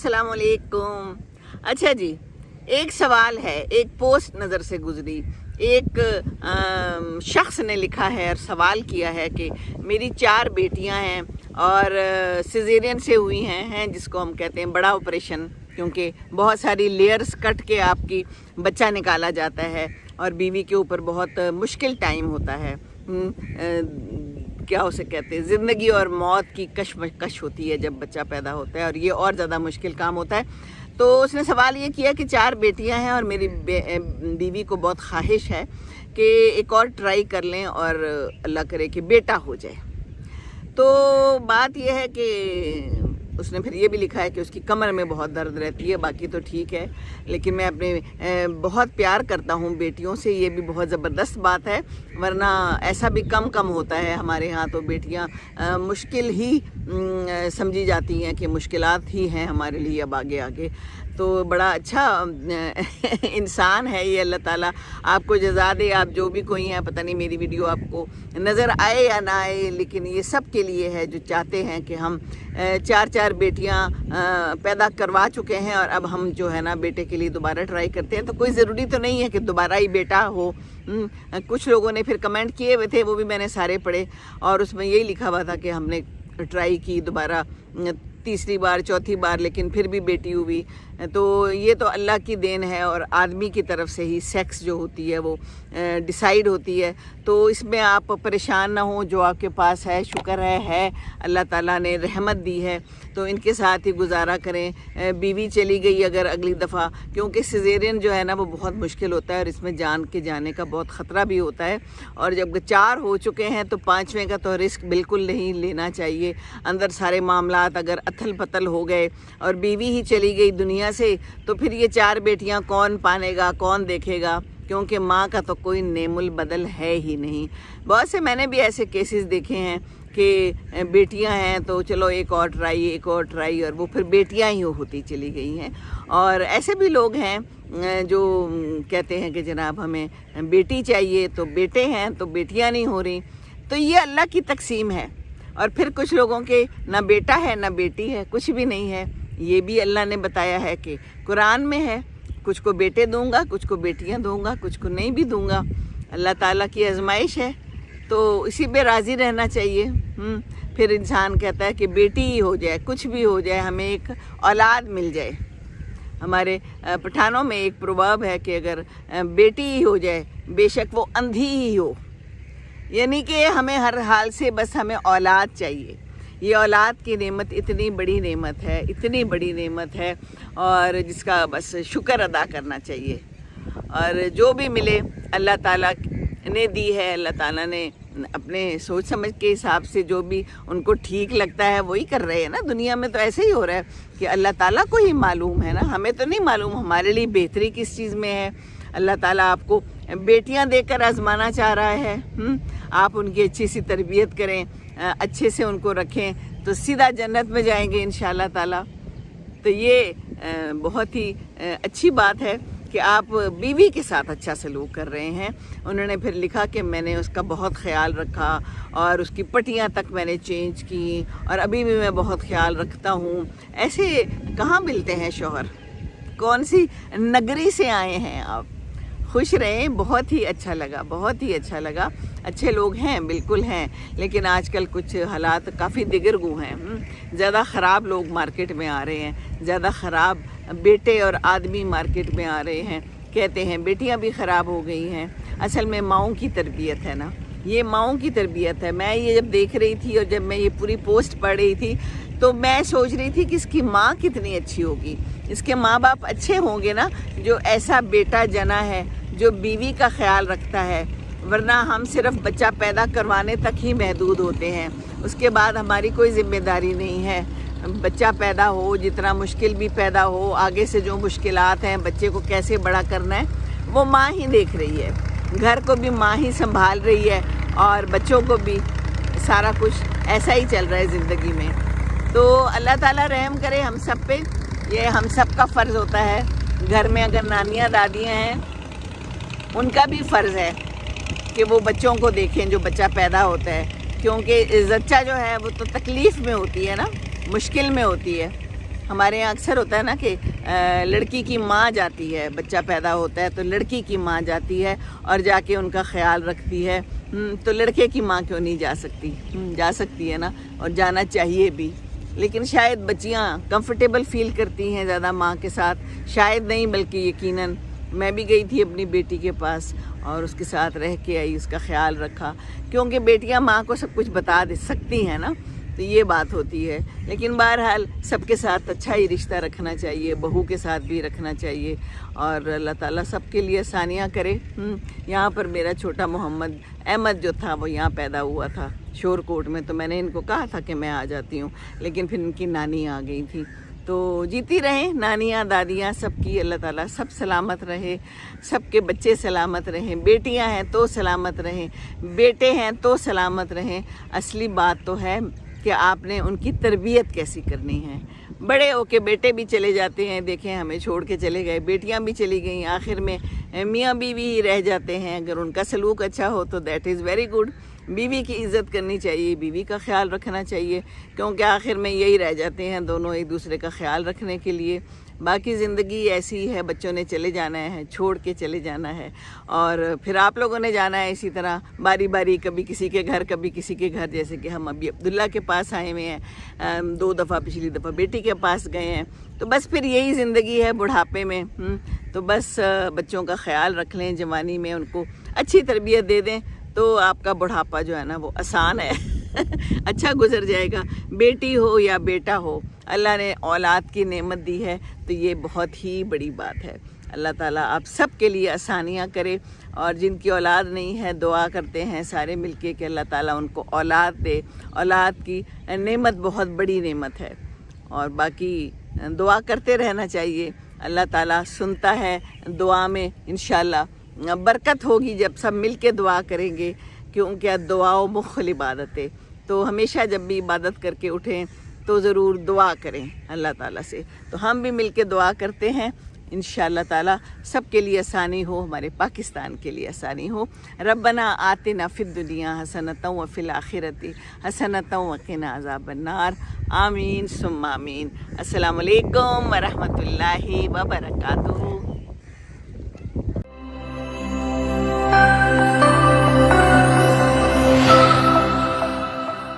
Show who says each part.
Speaker 1: अस्सलाम वालेकुम। अच्छा जी, एक सवाल है, एक पोस्ट नज़र से गुजरी, एक शख्स ने लिखा है और सवाल किया है कि मेरी 4 बेटियां हैं और सिजेरियन से हुई हैं जिसको हम कहते हैं बड़ा ऑपरेशन, क्योंकि बहुत सारी लेयर्स कट के आपकी बच्चा निकाला जाता है और बीवी के ऊपर बहुत मुश्किल टाइम होता है। क्या उसे कहते हैं, ज़िंदगी और मौत की कशमकश होती है जब बच्चा पैदा होता है, और ये और ज़्यादा मुश्किल काम होता है। तो उसने सवाल ये किया कि 4 बेटियां हैं और मेरी बीवी को बहुत ख्वाहिश है कि एक और ट्राई कर लें और अल्लाह करे कि बेटा हो जाए। तो बात यह है कि उसने फिर ये भी लिखा है कि उसकी कमर में बहुत दर्द रहती है, बाकी तो ठीक है, लेकिन मैं अपने बहुत प्यार करता हूँ बेटियों से, ये भी बहुत ज़बरदस्त बात है, वरना ऐसा भी कम होता है हमारे यहाँ। तो बेटियाँ मुश्किल ही समझी जाती हैं कि मुश्किलात ही हैं हमारे लिए अब आगे। तो बड़ा अच्छा इंसान है ये, अल्लाह ताला आपको जज़ा दे। आप जो भी कोई हैं, पता नहीं मेरी वीडियो आपको नज़र आए या ना आए, लेकिन ये सब के लिए है जो चाहते हैं कि हम 4 बेटियां पैदा करवा चुके हैं और अब हम जो है ना बेटे के लिए दोबारा ट्राई करते हैं। तो कोई ज़रूरी तो नहीं है कि दोबारा ही बेटा हो। कुछ लोगों ने फिर कमेंट किए हुए थे, वो भी मैंने सारे पढ़े, और उसमें यही लिखा हुआ था कि हमने ट्राई की दोबारा 3री बार 4थी बार, लेकिन फिर भी बेटी हुई। तो ये तो अल्लाह की देन है और आदमी की तरफ से ही सेक्स जो होती है वो डिसाइड होती है। तो इसमें आप परेशान ना हो, जो आपके पास है शुक्र है अल्लाह ताला ने रहमत दी है, तो इनके साथ ही गुजारा करें। बीवी चली गई अगर अगली दफ़ा, क्योंकि सिजेरियन जो है ना वो बहुत मुश्किल होता है और इसमें जान के जाने का बहुत ख़तरा भी होता है, और जब 4 हो चुके हैं तो 5वें का तो रिस्क बिल्कुल नहीं लेना चाहिए। अंदर सारे मामलात अगर अथल पथल हो गए और बीवी ही चली गई दुनिया से, तो फिर ये 4 बेटियां कौन पालेगा, कौन देखेगा, क्योंकि माँ का तो कोई नेमुल बदल है ही नहीं। बहुत से मैंने भी ऐसे केसेस देखे हैं कि बेटियां हैं तो चलो एक और ट्राई, और वो फिर बेटियां ही होती चली गई हैं। और ऐसे भी लोग हैं जो कहते हैं कि जनाब हमें बेटी चाहिए, तो बेटे हैं तो बेटियां नहीं हो रही। तो ये अल्लाह की तकसीम है। और फिर कुछ लोगों के ना बेटा है ना बेटी है, कुछ भी नहीं है, ये भी अल्लाह ने बताया है कि कुरान में है, कुछ को बेटे दूंगा, कुछ को बेटियां दूंगा, कुछ को नहीं भी दूंगा। अल्लाह ताला की आजमाइश है, तो इसी पे राज़ी रहना चाहिए। फिर इंसान कहता है कि बेटी ही हो जाए, कुछ भी हो जाए, हमें एक औलाद मिल जाए। हमारे पठानों में एक प्रोवर्ब है कि अगर बेटी ही हो जाए बेशक वो अंधी ही हो, यानी कि हमें हर हाल से बस हमें औलाद चाहिए। ये औलाद की नेमत इतनी बड़ी नेमत है और जिसका बस शुक्र अदा करना चाहिए। और जो भी मिले अल्लाह ताला ने दी है, अल्लाह ताला ने अपने सोच समझ के हिसाब से जो भी उनको ठीक लगता है वही कर रहे हैं ना। दुनिया में तो ऐसे ही हो रहा है कि अल्लाह ताला को ही मालूम है ना, हमें तो नहीं मालूम हमारे लिए बेहतरी किस चीज़ में है। अल्लाह ताला आपको बेटियां देकर आजमाना चाह रहा है। आप उनकी अच्छी सी तरबियत करें, अच्छे से उनको रखें, तो सीधा जन्नत में जाएंगे इंशाअल्लाह ताला। तो ये बहुत ही अच्छी बात है कि आप बीवी के साथ अच्छा सलूक कर रहे हैं। उन्होंने फिर लिखा कि मैंने उसका बहुत ख्याल रखा और उसकी पट्टियाँ तक मैंने चेंज की और अभी भी मैं बहुत ख्याल रखता हूँ। ऐसे कहाँ मिलते हैं शौहर, कौन सी नगरी से आए हैं आप? खुश रहें। बहुत ही अच्छा लगा। अच्छे लोग हैं, बिल्कुल हैं, लेकिन आजकल कुछ हालात काफ़ी दिगरगू हैं। ज़्यादा ख़राब लोग मार्केट में आ रहे हैं, ज़्यादा ख़राब बेटे और आदमी मार्केट में आ रहे हैं। कहते हैं बेटियां भी ख़राब हो गई हैं। असल में माँओं की तरबियत है ना, ये माँओं की तरबियत है। मैं ये जब देख रही थी और जब मैं ये पूरी पोस्ट पढ़ रही थी तो मैं सोच रही थी कि इसकी माँ कितनी अच्छी होगी, इसके माँ बाप अच्छे होंगे ना, जो ऐसा बेटा जना है जो बीवी का ख्याल रखता है। वरना हम सिर्फ बच्चा पैदा करवाने तक ही महदूद होते हैं, उसके बाद हमारी कोई ज़िम्मेदारी नहीं है। बच्चा पैदा हो, जितना मुश्किल भी पैदा हो, आगे से जो मुश्किलात हैं, बच्चे को कैसे बड़ा करना है, वो माँ ही देख रही है। घर को भी माँ ही संभाल रही है और बच्चों को भी। सारा कुछ ऐसा ही चल रहा है ज़िंदगी में। तो अल्लाह ताला रहम करे हम सब पे, ये हम सब का फ़र्ज़ होता है। घर में अगर नानियाँ दादियाँ हैं, उनका भी फ़र्ज़ है कि वो बच्चों को देखें जो बच्चा पैदा होता है, क्योंकि बच्चा जो है वो तो तकलीफ़ में होती है ना, मुश्किल में होती है। ہمارے یہاں اکثر ہوتا ہے نا کہ لڑکی کی ماں جاتی ہے، بچہ پیدا ہوتا ہے تو لڑکی کی ماں جاتی ہے اور جا کے ان کا خیال رکھتی ہے، تو لڑکے کی ماں کیوں نہیں جا سکتی؟ جا سکتی ہے نا، اور جانا چاہیے بھی، لیکن شاید بچیاں کمفرٹیبل فیل کرتی ہیں زیادہ ماں کے ساتھ، شاید نہیں بلکہ یقیناً۔ میں بھی گئی تھی اپنی بیٹی کے پاس اور اس کے ساتھ رہ کے آئی، اس کا خیال رکھا، کیونکہ بیٹیاں ماں کو سب کچھ بتا دے سکتی ہیں نا، تو یہ بات ہوتی ہے۔ لیکن بہرحال سب کے ساتھ اچھا ہی رشتہ رکھنا چاہیے، بہو کے ساتھ بھی رکھنا چاہیے، اور اللہ تعالیٰ سب کے لیے آسانیاں کرے۔ یہاں پر میرا چھوٹا محمد احمد جو تھا وہ یہاں پیدا ہوا تھا شور کوٹ میں، تو میں نے ان کو کہا تھا کہ میں آ جاتی ہوں، لیکن پھر ان کی نانی آ گئی تھی۔ تو جیتی رہیں نانیاں دادیاں سب کی، اللہ تعالیٰ سب سلامت رہے، سب کے بچے سلامت رہیں، بیٹیاں ہیں تو سلامت رہیں، بیٹے ہیں تو سلامت رہیں۔ اصلی بات تو ہے کہ آپ نے ان کی تربیت کیسی کرنی ہے۔ بڑے ہو کے بیٹے بھی چلے جاتے ہیں، دیکھیں ہمیں چھوڑ کے چلے گئے، بیٹیاں بھی چلی گئیں، آخر میں میاں بیوی ہی رہ جاتے ہیں۔ اگر ان کا سلوک اچھا ہو تو دیٹ از ویری گڈ، بیوی کی عزت کرنی چاہیے، بیوی کا خیال رکھنا چاہیے، کیونکہ آخر میں یہی رہ جاتے ہیں دونوں ایک دوسرے کا خیال رکھنے کے لیے۔ باقی زندگی ایسی ہے، بچوں نے چلے جانا ہے، چھوڑ کے چلے جانا ہے، اور پھر آپ لوگوں نے جانا ہے اسی طرح باری باری، کبھی کسی کے گھر کبھی کسی کے گھر، جیسے کہ ہم ابھی عبداللہ کے پاس آئے ہوئے ہیں، 2 دفعہ، پچھلی دفعہ بیٹی کے پاس گئے ہیں، تو بس پھر یہی زندگی ہے بڑھاپے میں۔ تو بس بچوں کا خیال رکھ لیں، جوانی میں ان کو اچھی تربیت دے دیں تو آپ کا بڑھاپا جو ہے نا وہ آسان ہے، اچھا گزر جائے گا۔ بیٹی ہو یا بیٹا ہو، اللہ نے اولاد کی نعمت دی ہے تو یہ بہت ہی بڑی بات ہے۔ اللہ تعالیٰ آپ سب کے لیے آسانیاں کرے، اور جن کی اولاد نہیں ہے دعا کرتے ہیں سارے مل کے کہ اللہ تعالیٰ ان کو اولاد دے۔ اولاد کی نعمت بہت بڑی نعمت ہے، اور باقی دعا کرتے رہنا چاہیے۔ اللہ تعالیٰ سنتا ہے دعا میں، انشاءاللہ برکت ہوگی جب سب مل کے دعا کریں گے، کیونکہ دعا و مخ العبادت ہے۔ تو ہمیشہ جب بھی عبادت کر کے اٹھیں تو ضرور دعا کریں اللہ تعالیٰ سے۔ تو ہم بھی مل کے دعا کرتے ہیں، انشاءاللہ تعالیٰ سب کے لیے آسانی ہو، ہمارے پاکستان کے لیے آسانی ہو۔ ربنا آتنا فی الدنیا حسنۃ وفی الآخرۃ حسنۃ وقنا عذاب النار، آمین ثم آمین۔ السلام علیکم ورحمۃ اللہ وبرکاتہ۔